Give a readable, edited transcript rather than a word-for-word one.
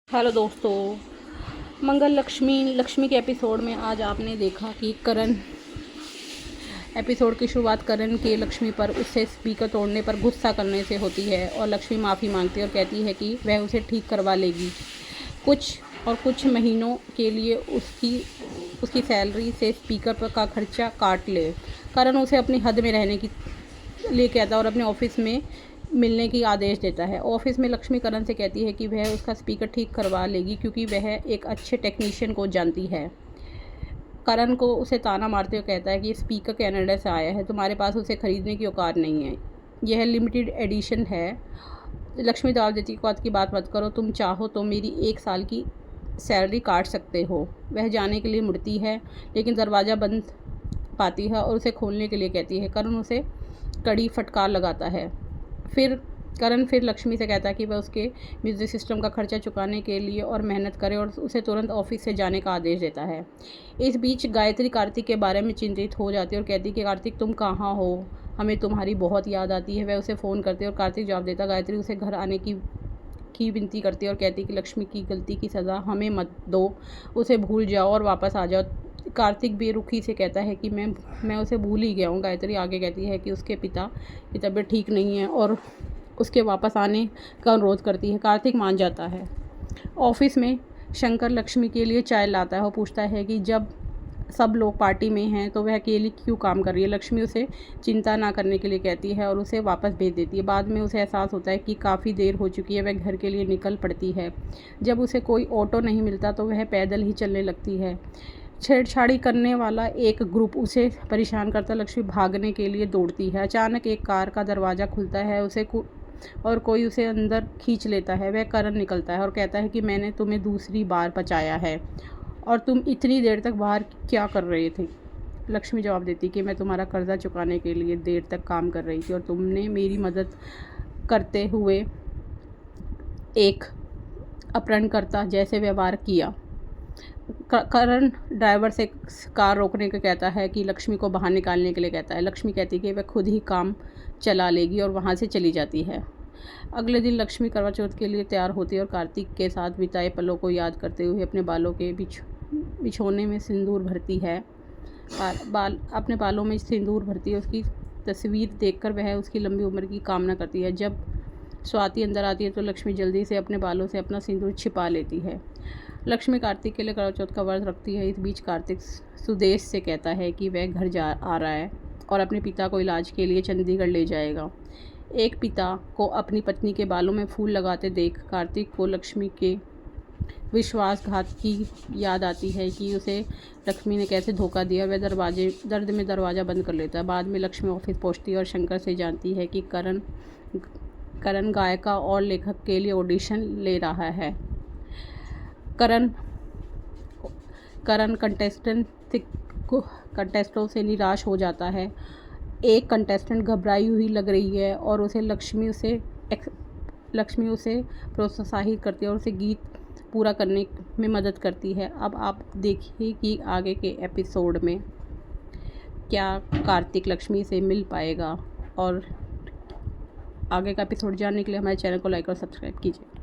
Hello दोस्तों, मंगल लक्ष्मी के episode में आज आपने देखा कि करण एपिसोड की शुरुआत करण के लक्ष्मी पर उससे स्पीकर तोड़ने पर गुस्सा करने से होती है और लक्ष्मी माफ़ी मांगती है और कहती है कि वह उसे ठीक करवा लेगी। कुछ महीनों के लिए उसकी सैलरी से स्पीकर पर का खर्चा काट ले। करण उसे अपनी हद में रहने की लिए कहता है और अपने ऑफिस में मिलने की आदेश देता है। ऑफिस में लक्ष्मी करण से कहती है कि वह उसका स्पीकर ठीक करवा लेगी क्योंकि वह एक अच्छे टेक्नीशियन को जानती है। करण को उसे ताना मारते हुए कहता है कि स्पीकर कनाडा से आया है, तुम्हारे पास उसे ख़रीदने की औकात नहीं है, यह लिमिटेड एडिशन है। लक्ष्मी जवाब देती है की बात मत करो, तुम चाहो तो मेरी 1 साल की सैलरी काट सकते हो। वह जाने के लिए मुड़ती है लेकिन दरवाज़ा बंद पाती है और उसे खोलने के लिए कहती है। करण उसे कड़ी फटकार लगाता है। करण फिर लक्ष्मी से कहता है कि वह उसके म्यूज़िक सिस्टम का खर्चा चुकाने के लिए और मेहनत करे और उसे तुरंत ऑफिस से जाने का आदेश देता है। इस बीच गायत्री कार्तिक के बारे में चिंतित हो जाती है और कहती है कि कार्तिक तुम कहाँ हो, हमें तुम्हारी बहुत याद आती है। वह उसे फ़ोन करती है और कार्तिक जवाब देता। गायत्री उसे घर आने की विनती करती है और कहती है कि लक्ष्मी की गलती की सज़ा हमें मत दो, उसे भूल जाओ और वापस आ जाओ। कार्तिक बेरुखी से कहता है कि मैं उसे भूल ही गया हूँ। गायत्री आगे कहती है कि उसके पिता की तबीयत ठीक नहीं है और उसके वापस आने का अनुरोध करती है। कार्तिक मान जाता है। ऑफिस में शंकर लक्ष्मी के लिए चाय लाता है और पूछता है कि जब सब लोग पार्टी में हैं तो वह अकेली क्यों काम कर रही है। लक्ष्मी उसे चिंता ना करने के लिए कहती है और उसे वापस भेज देती है। बाद में उसे एहसास होता है कि काफ़ी देर हो चुकी है। वह घर के लिए निकल पड़ती है। जब उसे कोई ऑटो नहीं मिलता तो वह पैदल ही चलने लगती है। छेड़छाड़ी करने वाला एक ग्रुप उसे परेशान करता। लक्ष्मी भागने के लिए दौड़ती है। अचानक एक कार का दरवाज़ा खुलता है और कोई उसे अंदर खींच लेता है। वह करण निकलता है और कहता है कि मैंने तुम्हें दूसरी बार बचाया है और तुम इतनी देर तक बाहर क्या कर रहे थे। लक्ष्मी जवाब देती कि मैं तुम्हारा कर्जा चुकाने के लिए देर तक काम कर रही थी और तुमने मेरी मदद करते हुए एक अपहरणकर्ता जैसे व्यवहार किया। करण ड्राइवर से कार रोकने को कहता है कि लक्ष्मी को बाहर निकालने के लिए कहता है। लक्ष्मी कहती है कि वह खुद ही काम चला लेगी और वहाँ से चली जाती है। अगले दिन लक्ष्मी करवा चौथ के लिए तैयार होती है और कार्तिक के साथ बिताए पलों को याद करते हुए अपने बालों के बिछोने में सिंदूर भरती है। अपने बालों में सिंदूर भरती है। उसकी तस्वीर देखकर वह उसकी लंबी उम्र की कामना करती है। जब स्वाति अंदर आती है तो लक्ष्मी जल्दी से अपने बालों से अपना सिंदूर छिपा लेती है। लक्ष्मी कार्तिक के लिए करवा चौथ का व्रत रखती है। इस बीच कार्तिक सुदेश से कहता है कि वह घर आ रहा है और अपने पिता को इलाज के लिए चंडीगढ़ ले जाएगा। एक पिता को अपनी पत्नी के बालों में फूल लगाते देख कार्तिक को लक्ष्मी के विश्वासघात की याद आती है कि उसे लक्ष्मी ने कैसे धोखा दिया। वह दर्द में दरवाज़ा बंद कर लेता है। बाद में लक्ष्मी ऑफिस पहुंचती है और शंकर से जानती है कि करण गायिका और लेखक के लिए ऑडिशन ले रहा है। करण कंटेस्टों से निराश हो जाता है। एक कंटेस्टेंट घबराई हुई लग रही है और लक्ष्मी उसे प्रोत्साहित करती है और उसे गीत पूरा करने में मदद करती है। अब आप देखिए कि आगे के एपिसोड में क्या कार्तिक लक्ष्मी से मिल पाएगा। और आगे का एपिसोड जानने के लिए हमारे चैनल को लाइक और सब्सक्राइब कीजिए।